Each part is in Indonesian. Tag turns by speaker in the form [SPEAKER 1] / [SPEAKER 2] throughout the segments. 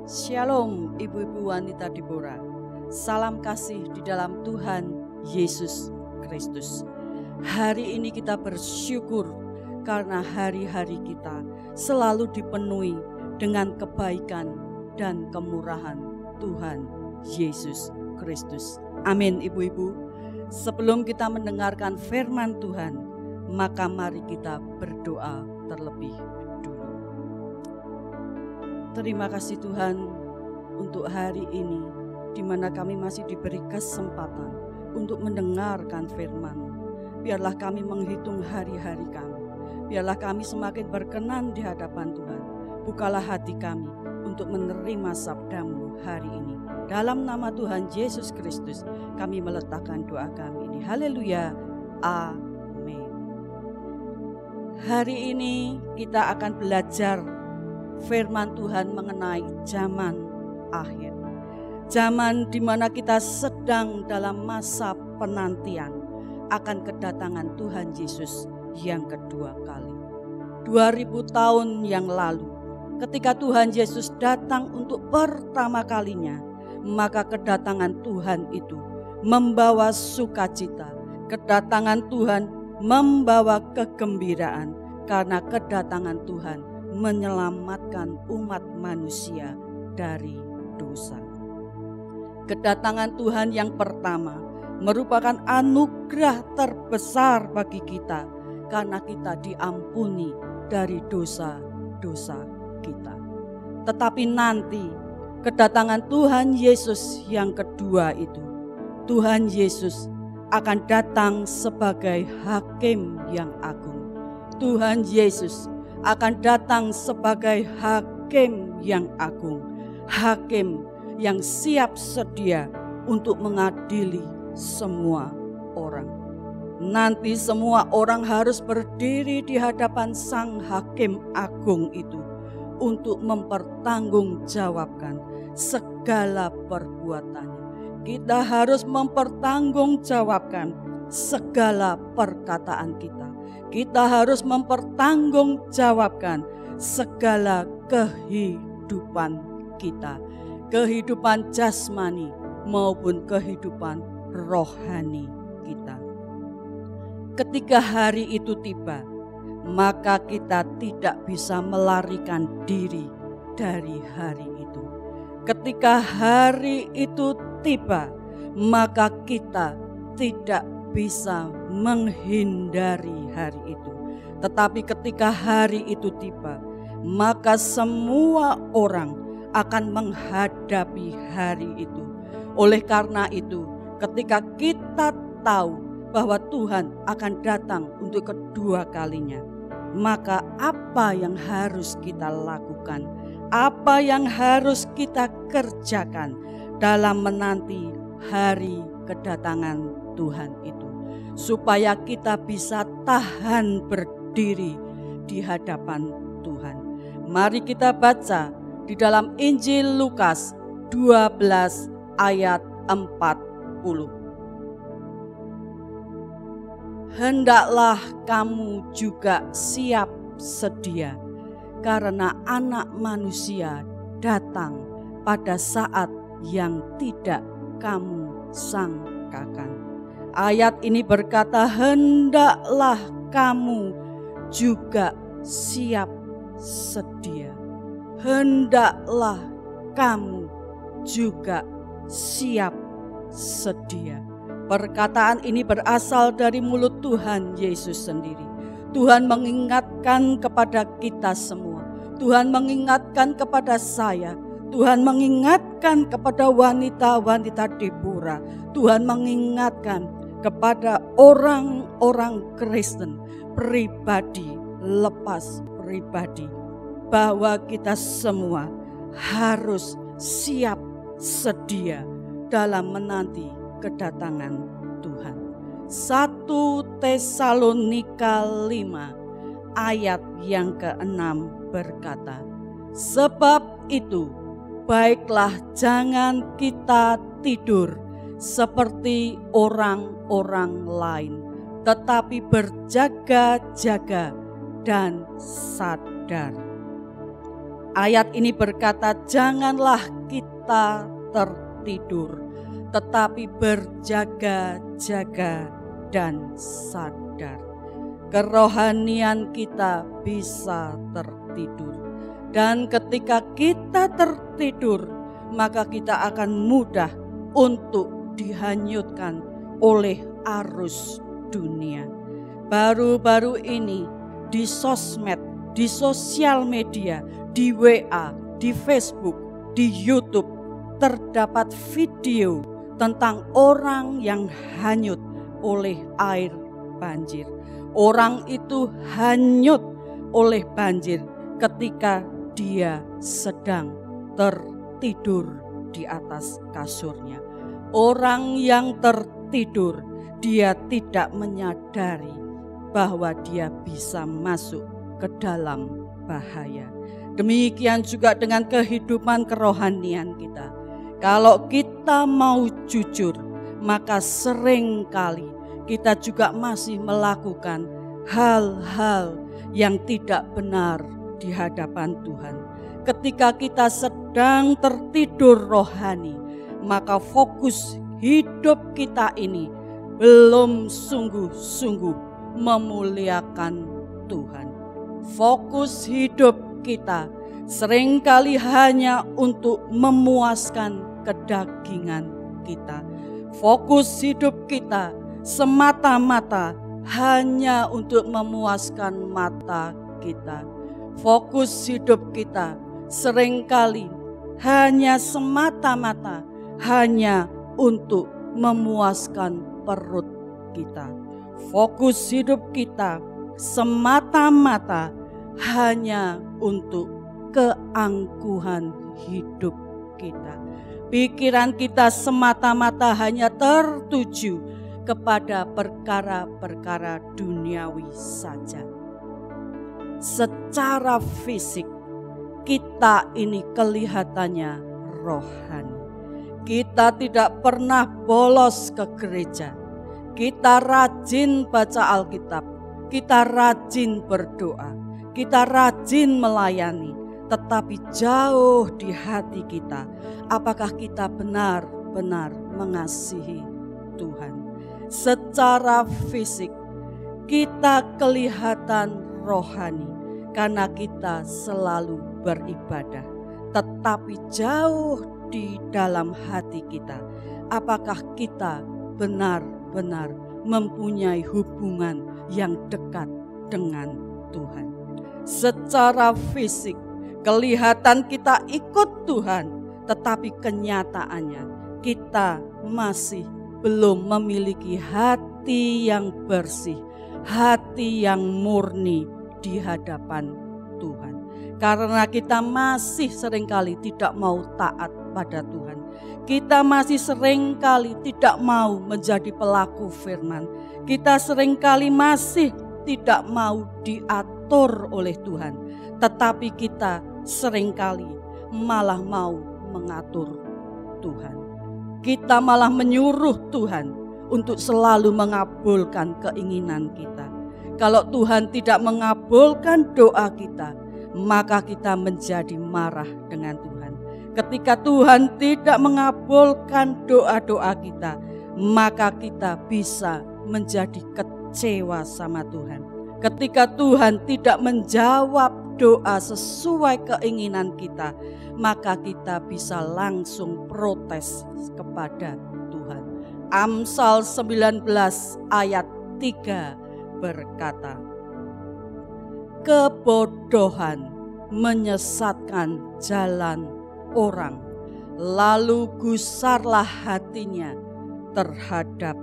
[SPEAKER 1] Shalom ibu-ibu wanita Deborah. Salam kasih di dalam Tuhan Yesus Kristus. Hari ini kita bersyukur karena hari-hari kita selalu dipenuhi dengan kebaikan dan kemurahan Tuhan Yesus Kristus. Amin ibu-ibu. Sebelum kita mendengarkan firman Tuhan, maka mari kita berdoa terlebih dulu. Terima kasih Tuhan untuk hari ini, di mana kami masih diberi kesempatan untuk mendengarkan firman. Biarlah kami menghitung hari-hari kami. Biarlah kami semakin berkenan di hadapan Tuhan. Bukalah hati kami untuk menerima sabda-Mu hari ini. Dalam nama Tuhan Yesus Kristus, kami meletakkan doa kami ini. Haleluya. Amin. Hari ini kita akan belajar firman Tuhan mengenai zaman akhir. Zaman di mana kita sedang dalam masa penantian akan kedatangan Tuhan Yesus yang kedua kali. 2000 tahun yang lalu, ketika Tuhan Yesus datang untuk pertama kalinya, maka kedatangan Tuhan itu membawa sukacita. Kedatangan Tuhan membawa kegembiraan, karena kedatangan Tuhan menyelamatkan umat manusia dari dosa. Kedatangan Tuhan yang pertama merupakan anugerah terbesar bagi kita, karena kita diampuni dari dosa-dosa kita. Tetapi nanti kedatangan Tuhan Yesus yang kedua itu, Tuhan Yesus akan datang sebagai hakim yang agung. Tuhan Yesus akan datang sebagai hakim yang agung, hakim yang siap sedia untuk mengadili semua orang. Nanti semua orang harus berdiri di hadapan Sang Hakim Agung itu untuk mempertanggungjawabkan segala perbuatannya. Kita harus mempertanggungjawabkan segala perkataan kita. Kita harus mempertanggungjawabkan segala kehidupan kita, kehidupan jasmani maupun kehidupan rohani kita. Ketika hari itu tiba, maka kita tidak bisa melarikan diri dari hari itu. Ketika hari itu tiba, maka kita tidak bisa menghindari hari itu. Tetapi ketika hari itu tiba, maka semua orang akan menghadapi hari itu. Oleh karena itu, ketika kita tahu bahwa Tuhan akan datang untuk kedua kalinya, maka apa yang harus kita lakukan? Apa yang harus kita kerjakan dalam menanti hari kedatangan Tuhan itu, supaya kita bisa tahan berdiri di hadapan Tuhan? Mari kita baca di dalam Injil Lukas 12 ayat 40. Hendaklah kamu juga siap sedia, karena Anak Manusia datang pada saat yang tidak kamu sangkakan. Ayat ini berkata, hendaklah kamu juga siap sedia. Hendaklah kamu juga siap sedia. Perkataan ini berasal dari mulut Tuhan Yesus sendiri. Tuhan mengingatkan kepada kita semua. Tuhan mengingatkan kepada saya. Tuhan mengingatkan kepada wanita-wanita Deborah. Tuhan mengingatkan kepada orang-orang Kristen, pribadi lepas pribadi, bahwa kita semua harus siap sedia dalam menanti kedatangan Tuhan. 1 Tesalonika 5 ayat yang ke-6 berkata, sebab itu baiklah jangan kita tidur seperti orang-orang lain, tetapi berjaga-jaga dan sadar. Ayat ini berkata, janganlah kita tertidur, tetapi berjaga-jaga dan sadar. Kerohanian kita bisa tertidur. Dan ketika kita tertidur, maka kita akan mudah untuk dihanyutkan oleh arus dunia. Baru-baru ini di sosmed, di sosial media, di WA, di Facebook, di YouTube terdapat video tentang orang yang hanyut oleh air banjir. Orang itu hanyut oleh banjir ketika dia sedang tertidur di atas kasurnya. Orang yang tertidur, dia tidak menyadari bahwa dia bisa masuk ke dalam bahaya. Demikian juga dengan kehidupan kerohanian kita. Kalau kita mau jujur, maka seringkali kita juga masih melakukan hal-hal yang tidak benar di hadapan Tuhan. Ketika kita sedang tertidur rohani, maka fokus hidup kita ini belum sungguh-sungguh memuliakan Tuhan. Fokus hidup kita seringkali hanya untuk memuaskan kedagingan kita. Fokus hidup kita semata-mata hanya untuk memuaskan mata kita. Fokus hidup kita seringkali hanya semata-mata hanya untuk memuaskan perut kita. Fokus hidup kita semata-mata hanya untuk keangkuhan hidup kita. Pikiran kita semata-mata hanya tertuju kepada perkara-perkara duniawi saja. Secara fisik kita ini kelihatannya rohani. Kita tidak pernah bolos ke gereja. Kita rajin baca Alkitab. Kita rajin berdoa. Kita rajin melayani. Tetapi jauh di hati kita, apakah kita benar-benar mengasihi Tuhan? Secara fisik kita kelihatan rohani karena kita selalu beribadah. Tetapi jauh di dalam hati kita, apakah kita benar-benar mempunyai hubungan yang dekat dengan Tuhan? Secara fisik kelihatan kita ikut Tuhan, tetapi kenyataannya kita masih belum memiliki hati yang bersih, hati yang murni di hadapan Tuhan. Karena kita masih seringkali tidak mau taat pada Tuhan. Kita masih seringkali tidak mau menjadi pelaku firman. Kita seringkali masih tidak mau diatur oleh Tuhan. Tetapi kita seringkali malah mau mengatur Tuhan. Kita malah menyuruh Tuhan untuk selalu mengabulkan keinginan kita. Kalau Tuhan tidak mengabulkan doa kita, maka kita menjadi marah dengan Tuhan. Ketika Tuhan tidak mengabulkan doa-doa kita, maka kita bisa menjadi kecewa sama Tuhan. Ketika Tuhan tidak menjawab doa sesuai keinginan kita, maka kita bisa langsung protes kepada Tuhan. Amsal 19 ayat 3 berkata, kebodohan menyesatkan jalan orang, lalu gusarlah hatinya terhadap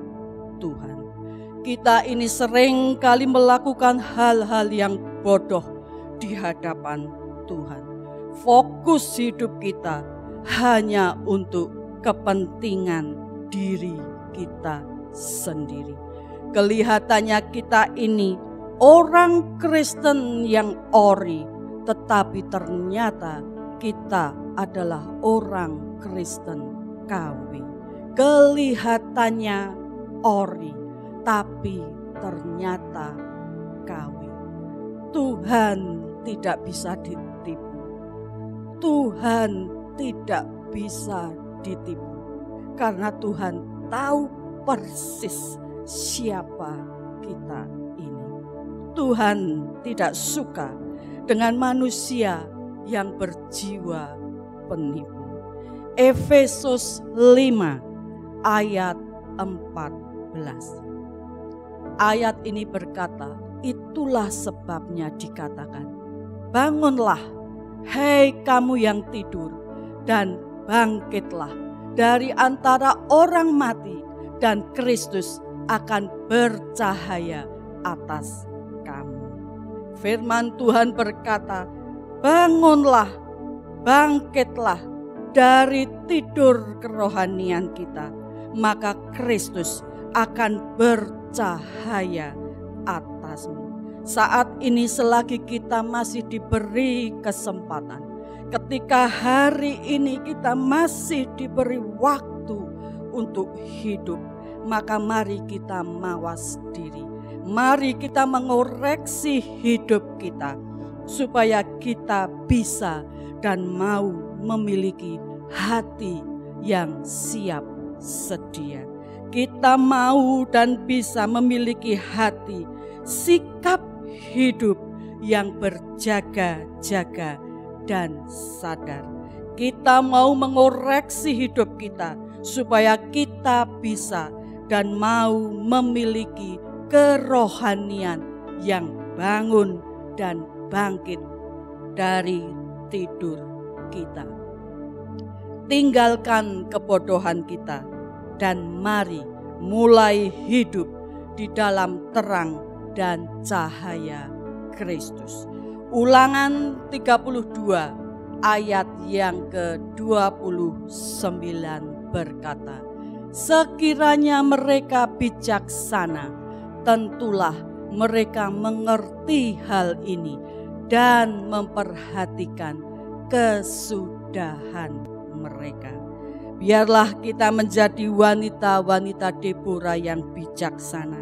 [SPEAKER 1] Tuhan. Kita ini sering kali melakukan hal-hal yang bodoh di hadapan Tuhan. Fokus hidup kita hanya untuk kepentingan diri kita sendiri. Kelihatannya kita ini orang Kristen yang ori, tetapi ternyata kita adalah orang Kristen KW. Kelihatannya ori, tapi ternyata KW. Tuhan tidak bisa ditipu. Tuhan tidak bisa ditipu. Karena Tuhan tahu persis siapa kita ini. Tuhan tidak suka dengan manusia yang berjiwa penipu. Efesus 5 ayat 14. Ayat ini berkata, itulah sebabnya dikatakan, bangunlah, hei kamu yang tidur, dan bangkitlah dari antara orang mati, dan Kristus akan bercahaya atas kamu. Firman Tuhan berkata, bangunlah, bangkitlah dari tidur kerohanian kita, maka Kristus akan bercahaya atasmu. Saat ini selagi kita masih diberi kesempatan, ketika hari ini kita masih diberi waktu untuk hidup, maka mari kita mawas diri. Mari kita mengoreksi hidup kita supaya kita bisa dan mau memiliki hati yang siap sedia. Kita mau dan bisa memiliki hati, sikap hidup yang berjaga-jaga dan sadar. Kita mau mengoreksi hidup kita supaya kita bisa dan mau memiliki kerohanian yang bangun dan bangkit dari tidur kita. Tinggalkan kebodohan kita dan mari mulai hidup di dalam terang dan cahaya Kristus. Ulangan 32 ayat yang ke-29 berkata, sekiranya mereka bijaksana, tentulah mereka mengerti hal ini dan memperhatikan kesudahan mereka. Biarlah kita menjadi wanita-wanita Deborah yang bijaksana.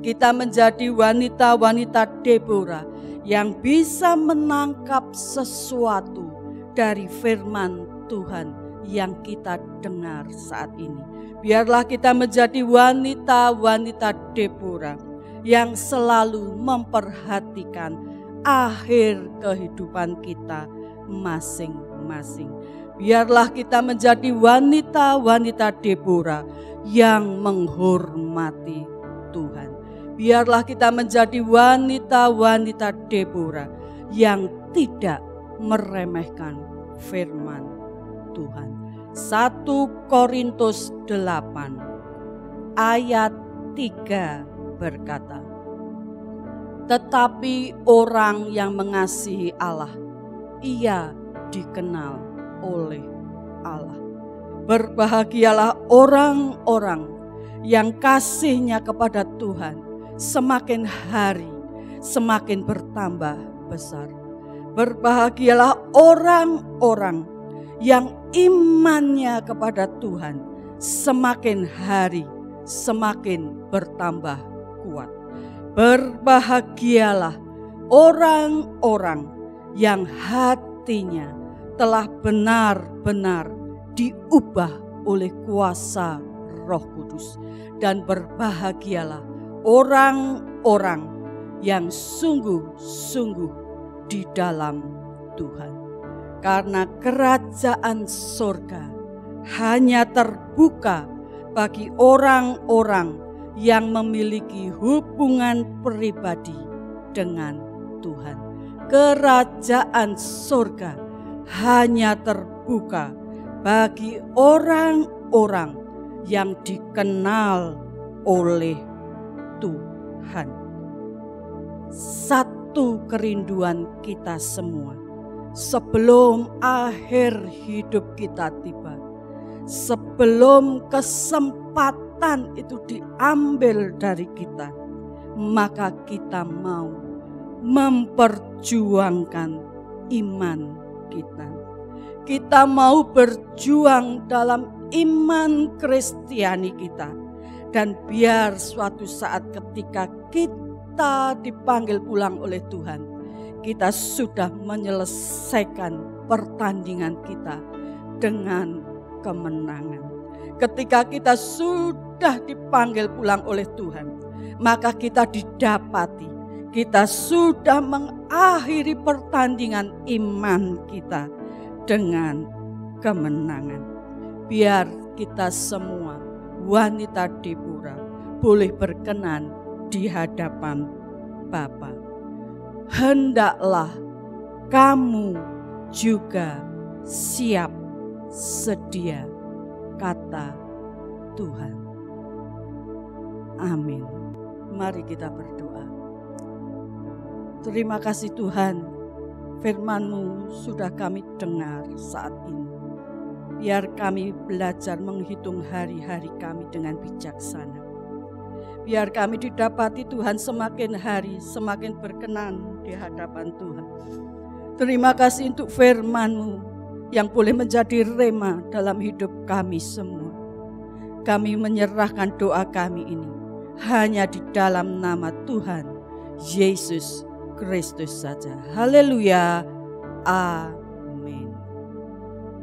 [SPEAKER 1] Kita menjadi wanita-wanita Deborah yang bisa menangkap sesuatu dari firman Tuhan yang kita dengar saat ini. Biarlah kita menjadi wanita-wanita Deborah yang selalu memperhatikan akhir kehidupan kita masing-masing. Biarlah kita menjadi wanita-wanita Deborah yang menghormati Tuhan. Biarlah kita menjadi wanita-wanita Deborah yang tidak meremehkan firman Tuhan. 1 Korintus 8 ayat 3 berkata, tetapi orang yang mengasihi Allah, ia dikenal oleh Allah. Berbahagialah orang-orang yang kasihnya kepada Tuhan semakin hari semakin bertambah besar. Berbahagialah orang-orang yang imannya kepada Tuhan semakin hari semakin bertambah kuat. Berbahagialah orang-orang yang hatinya telah benar-benar diubah oleh kuasa Roh Kudus. Dan berbahagialah orang-orang yang sungguh-sungguh di dalam Tuhan. Karena kerajaan sorga hanya terbuka bagi orang-orang yang memiliki hubungan pribadi dengan Tuhan. Kerajaan sorga hanya terbuka bagi orang-orang yang dikenal oleh Tuhan. Satu kerinduan kita semua sebelum akhir hidup kita tiba, sebelum kesempatan itu diambil dari kita, maka kita mau memperjuangkan iman kita. Kita mau berjuang dalam iman Kristiani kita. Dan biar suatu saat ketika kita dipanggil pulang oleh Tuhan, kita sudah menyelesaikan pertandingan kita dengan kemenangan. Ketika kita sudah dipanggil pulang oleh Tuhan, maka kita didapati kita sudah mengakhiri pertandingan iman kita dengan kemenangan. Biar kita semua wanita Deborah boleh berkenan di hadapan Bapa. Hendaklah kamu juga siap sedia, kata Tuhan. Amin. Mari kita berdoa. Terima kasih Tuhan, firman-Mu sudah kami dengar saat ini. Biar kami belajar menghitung hari-hari kami dengan bijaksana. Biar kami didapati Tuhan semakin hari semakin berkenan di hadapan Tuhan. Terima kasih untuk firman-Mu yang boleh menjadi rema dalam hidup kami semua. Kami menyerahkan doa kami ini hanya di dalam nama Tuhan Yesus Kristus saja. Haleluya. Amin.